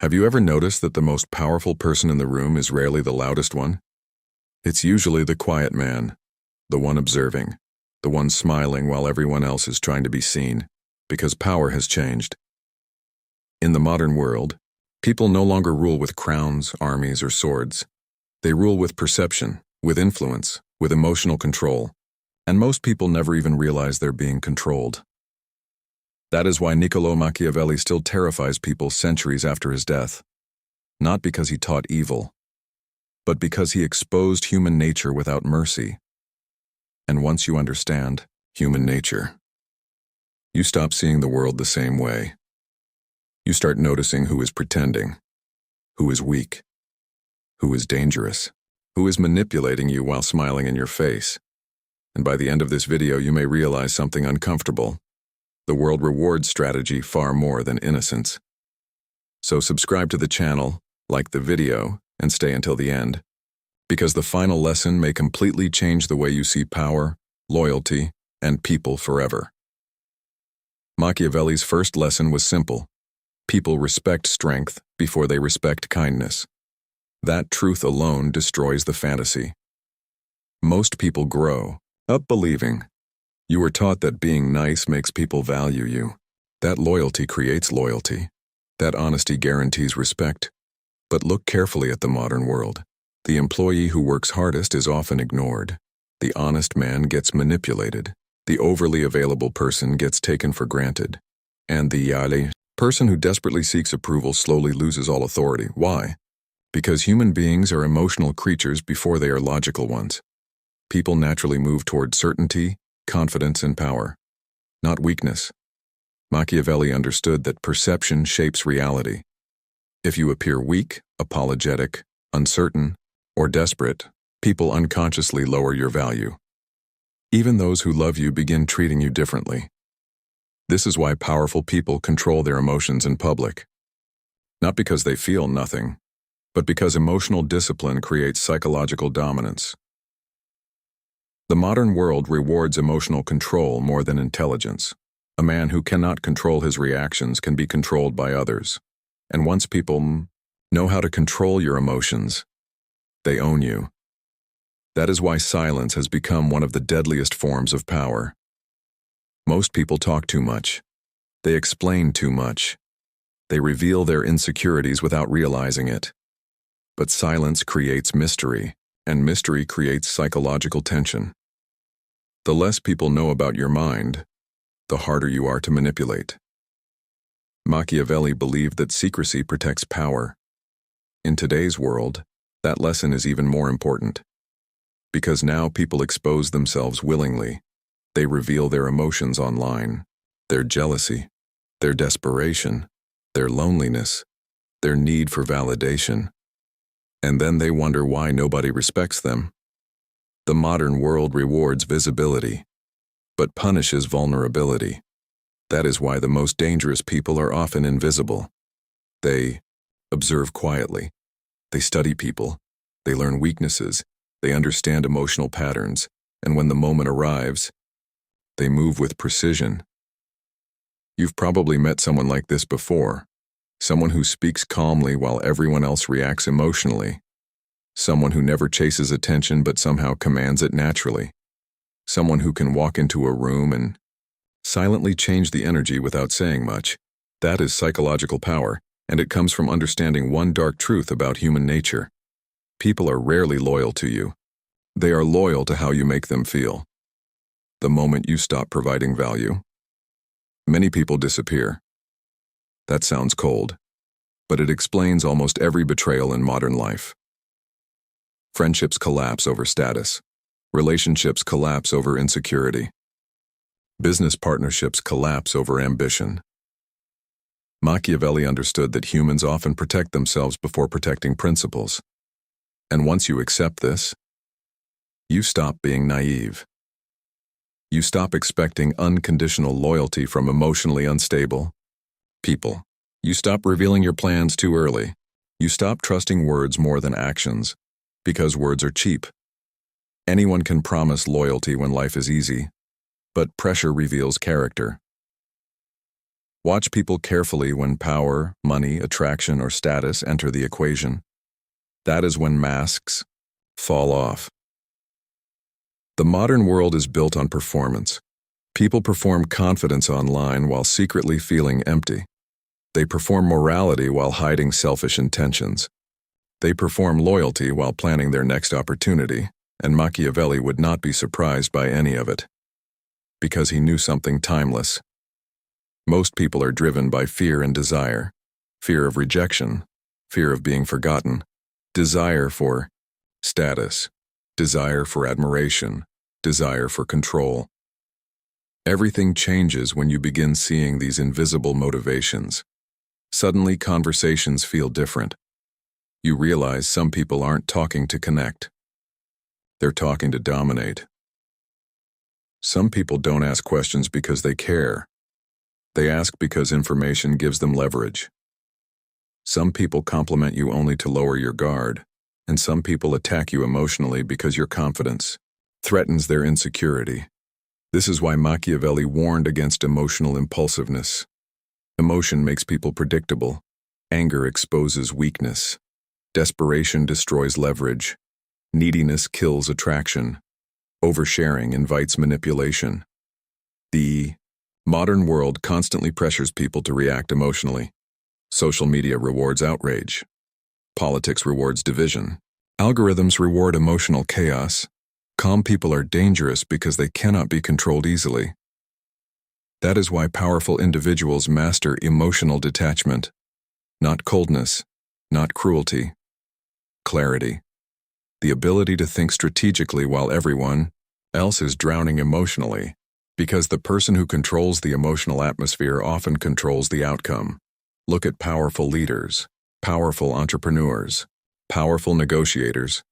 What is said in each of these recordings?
Have you ever noticed that the most powerful person in the room is rarely the loudest one? It's usually the quiet man, the one observing, the one smiling while everyone else is trying to be seen, because power has changed. In the modern world, people no longer rule with crowns, armies, or swords. They rule with perception, with influence, with emotional control, and most people never even realize they're being controlled. That is why Niccolò Machiavelli still terrifies people centuries after his death. Not because he taught evil, but because he exposed human nature without mercy. And once you understand human nature, you stop seeing the world the same way. You start noticing who is pretending, who is weak, who is dangerous, who is manipulating you while smiling in your face. And by the end of this video, you may realize something uncomfortable. The world rewards strategy far more than innocence. So subscribe to the channel, like the video, and stay until the end, because the final lesson may completely change the way you see power, loyalty, and people forever. Machiavelli's first lesson was simple. People respect strength before they respect kindness. That truth alone destroys the fantasy. Most people grow up believing you were taught that being nice makes people value you. That loyalty creates loyalty. That honesty guarantees respect. But look carefully at the modern world. The employee who works hardest is often ignored. The honest man gets manipulated. The overly available person gets taken for granted. And the person who desperately seeks approval slowly loses all authority. Why? Because human beings are emotional creatures before they are logical ones. People naturally move toward certainty, confidence, and power, not weakness. Machiavelli understood that perception shapes reality. If you appear weak, apologetic, uncertain, or desperate, people unconsciously lower your value. Even those who love you begin treating you differently. This is why powerful people control their emotions in public. Not because they feel nothing, but because emotional discipline creates psychological dominance. The modern world rewards emotional control more than intelligence. A man who cannot control his reactions can be controlled by others. And once people know how to control your emotions, they own you. That is why silence has become one of the deadliest forms of power. Most people talk too much. They explain too much. They reveal their insecurities without realizing it. But silence creates mystery, and mystery creates psychological tension. The less people know about your mind, the harder you are to manipulate. Machiavelli believed that secrecy protects power. In today's world, that lesson is even more important. Because now people expose themselves willingly. They reveal their emotions online, their jealousy, their desperation, their loneliness, their need for validation. And then they wonder why nobody respects them. The modern world rewards visibility, but punishes vulnerability. That is why the most dangerous people are often invisible. They observe quietly. They study people. They learn weaknesses. They understand emotional patterns. And when the moment arrives, they move with precision. You've probably met someone like this before. Someone who speaks calmly while everyone else reacts emotionally. Someone who never chases attention but somehow commands it naturally. Someone who can walk into a room and silently change the energy without saying much. That is psychological power, and it comes from understanding one dark truth about human nature. People are rarely loyal to you. They are loyal to how you make them feel. The moment you stop providing value, many people disappear. That sounds cold, but it explains almost every betrayal in modern life. Friendships collapse over status. Relationships collapse over insecurity. Business partnerships collapse over ambition. Machiavelli understood that humans often protect themselves before protecting principles. And once you accept this, you stop being naive. You stop expecting unconditional loyalty from emotionally unstable people. You stop revealing your plans too early. You stop trusting words more than actions, because words are cheap. Anyone can promise loyalty when life is easy, but pressure reveals character. Watch people carefully when power, money, attraction, or status enter the equation. That is when masks fall off. The modern world is built on performance. People perform confidence online while secretly feeling empty. They perform morality while hiding selfish intentions. They perform loyalty while planning their next opportunity, and Machiavelli would not be surprised by any of it, because he knew something timeless. Most people are driven by fear and desire: fear of rejection, fear of being forgotten, desire for status, desire for admiration, desire for control. Everything changes when you begin seeing these invisible motivations. Suddenly, conversations feel different. You realize some people aren't talking to connect. They're talking to dominate. Some people don't ask questions because they care. They ask because information gives them leverage. Some people compliment you only to lower your guard, and some people attack you emotionally because your confidence threatens their insecurity. This is why Machiavelli warned against emotional impulsiveness. Emotion makes people predictable. Anger exposes weakness. Desperation destroys leverage. Neediness kills attraction. Oversharing invites manipulation. The modern world constantly pressures people to react emotionally. Social media rewards outrage. Politics rewards division. Algorithms reward emotional chaos. Calm people are dangerous because they cannot be controlled easily. That is why powerful individuals master emotional detachment. Not coldness, not cruelty. Clarity. The ability to think strategically while everyone else is drowning emotionally, because the person who controls the emotional atmosphere often controls the outcome. Look at powerful leaders, powerful entrepreneurs, powerful negotiators.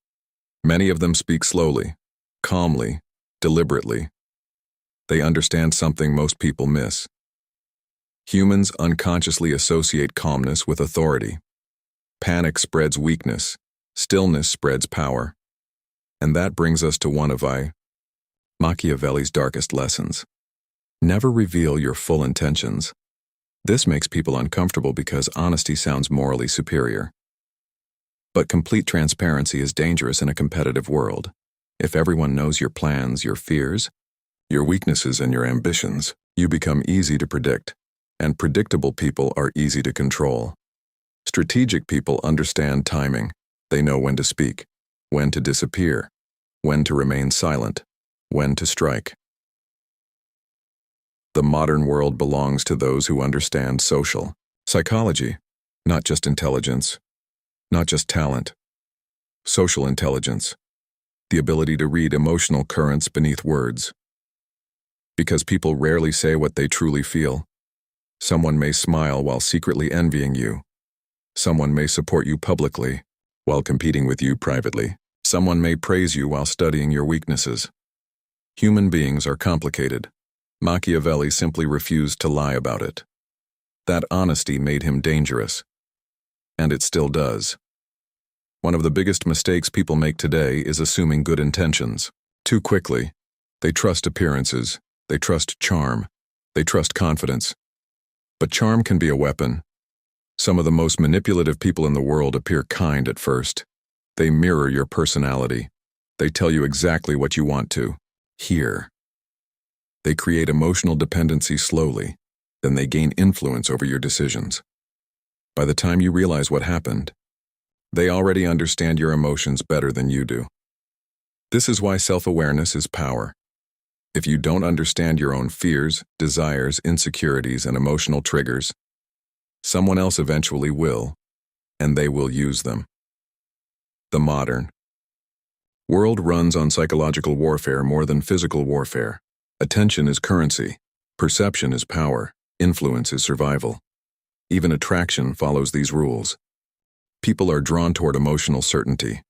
Many of them speak slowly, calmly, deliberately. They understand something most people miss. Humans unconsciously associate calmness with authority. Panic spreads weakness. Stillness spreads power. And that brings us to one of Machiavelli's darkest lessons. Never reveal your full intentions. This makes people uncomfortable because honesty sounds morally superior. But complete transparency is dangerous in a competitive world. If everyone knows your plans, your fears, your weaknesses, and your ambitions, you become easy to predict. And predictable people are easy to control. Strategic people understand timing. They know when to speak, when to disappear, when to remain silent, when to strike. The modern world belongs to those who understand social psychology, not just intelligence, not just talent. Social intelligence, the ability to read emotional currents beneath words. Because people rarely say what they truly feel. Someone may smile while secretly envying you. Someone may support you publicly while competing with you privately. Someone may praise you while studying your weaknesses. Human beings are complicated. Machiavelli simply refused to lie about it. That honesty made him dangerous. And it still does. One of the biggest mistakes people make today is assuming good intentions. Too quickly, they trust appearances, they trust charm, they trust confidence. But charm can be a weapon. Some of the most manipulative people in the world appear kind at first. They mirror your personality. They tell you exactly what you want to hear. They create emotional dependency slowly, then they gain influence over your decisions. By the time you realize what happened, they already understand your emotions better than you do. This is why self-awareness is power. If you don't understand your own fears, desires, insecurities, and emotional triggers, someone else eventually will, and they will use them. The modern world runs on psychological warfare more than physical warfare. Attention is currency. Perception is power. Influence is survival. Even attraction follows these rules. People are drawn toward emotional certainty,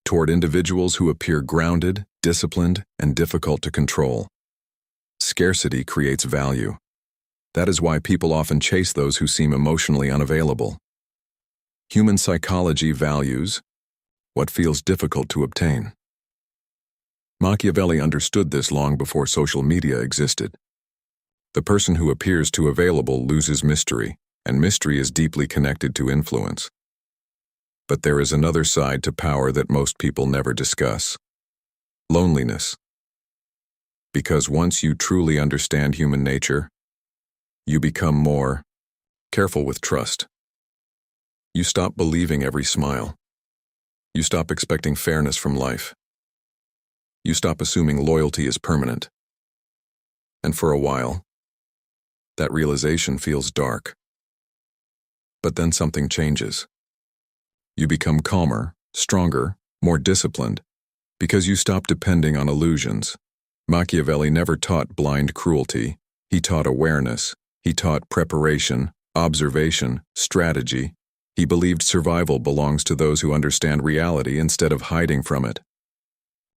toward individuals who appear grounded, disciplined, and difficult to control. Scarcity creates value. That is why people often chase those who seem emotionally unavailable. Human psychology values what feels difficult to obtain. Machiavelli understood this long before social media existed. The person who appears too available loses mystery, and mystery is deeply connected to influence. But there is another side to power that most people never discuss: loneliness. Because once you truly understand human nature, you become more careful with trust. You stop believing every smile. You stop expecting fairness from life. You stop assuming loyalty is permanent. And for a while, that realization feels dark. But then something changes. You become calmer, stronger, more disciplined, because you stop depending on illusions. Machiavelli never taught blind cruelty. He taught awareness. He taught preparation, observation, strategy. He believed survival belongs to those who understand reality instead of hiding from it.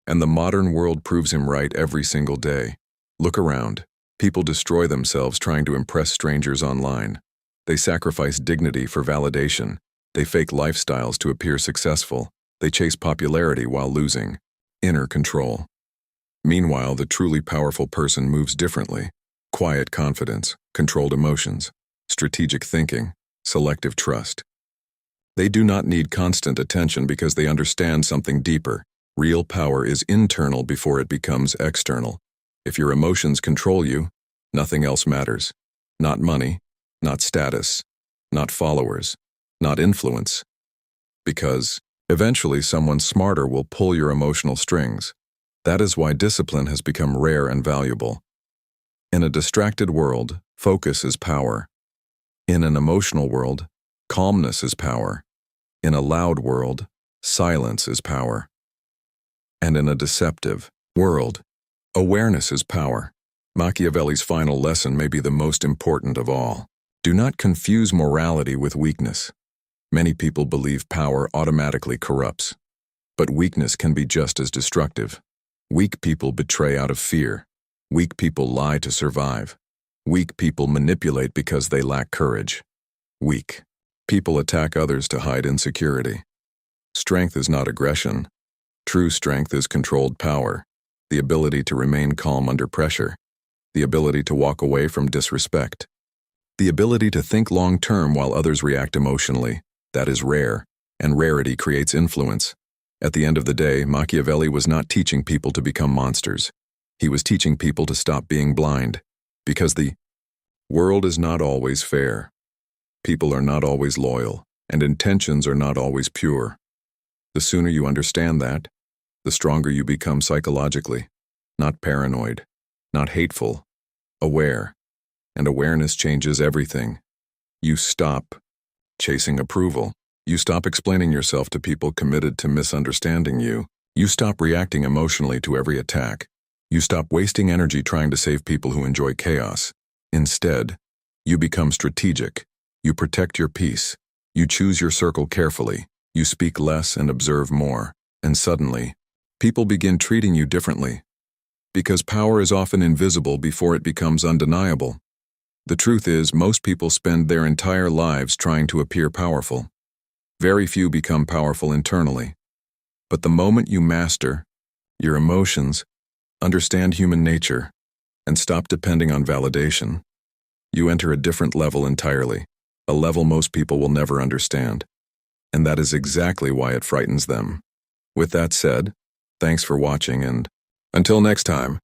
And the modern world proves him right every single day. Look around. People destroy themselves trying to impress strangers online. They sacrifice dignity for validation. They fake lifestyles to appear successful. They chase popularity while losing inner control. Meanwhile, the truly powerful person moves differently. Quiet confidence, controlled emotions, strategic thinking, selective trust. They do not need constant attention because they understand something deeper. Real power is internal before it becomes external. If your emotions control you, nothing else matters. Not money, not status, not followers, not influence. Because eventually someone smarter will pull your emotional strings. That is why discipline has become rare and valuable. In a distracted world, focus is power. In an emotional world, calmness is power. In a loud world, silence is power. And in a deceptive world, awareness is power. Machiavelli's final lesson may be the most important of all. Do not confuse morality with weakness. Many people believe power automatically corrupts. But weakness can be just as destructive. Weak people betray out of fear. Weak people lie to survive. Weak people manipulate because they lack courage. Weak people attack others to hide insecurity. Strength is not aggression. True strength is controlled power, the ability to remain calm under pressure, the ability to walk away from disrespect, the ability to think long-term while others react emotionally. That is rare, and rarity creates influence. At the end of the day, Machiavelli was not teaching people to become monsters. He was teaching people to stop being blind, because the world is not always fair. People are not always loyal, and intentions are not always pure. The sooner you understand that, the stronger you become psychologically. Not paranoid, not hateful, aware. And awareness changes everything. You stop chasing approval. You stop explaining yourself to people committed to misunderstanding you. You stop reacting emotionally to every attack. You stop wasting energy trying to save people who enjoy chaos. Instead, you become strategic. You protect your peace. You choose your circle carefully. You speak less and observe more. And suddenly, people begin treating you differently. Because power is often invisible before it becomes undeniable. The truth is, most people spend their entire lives trying to appear powerful. Very few become powerful internally. But the moment you master your emotions, understand human nature, and stop depending on validation, you enter a different level entirely, a level most people will never understand. And that is exactly why it frightens them. With that said, thanks for watching, and until next time.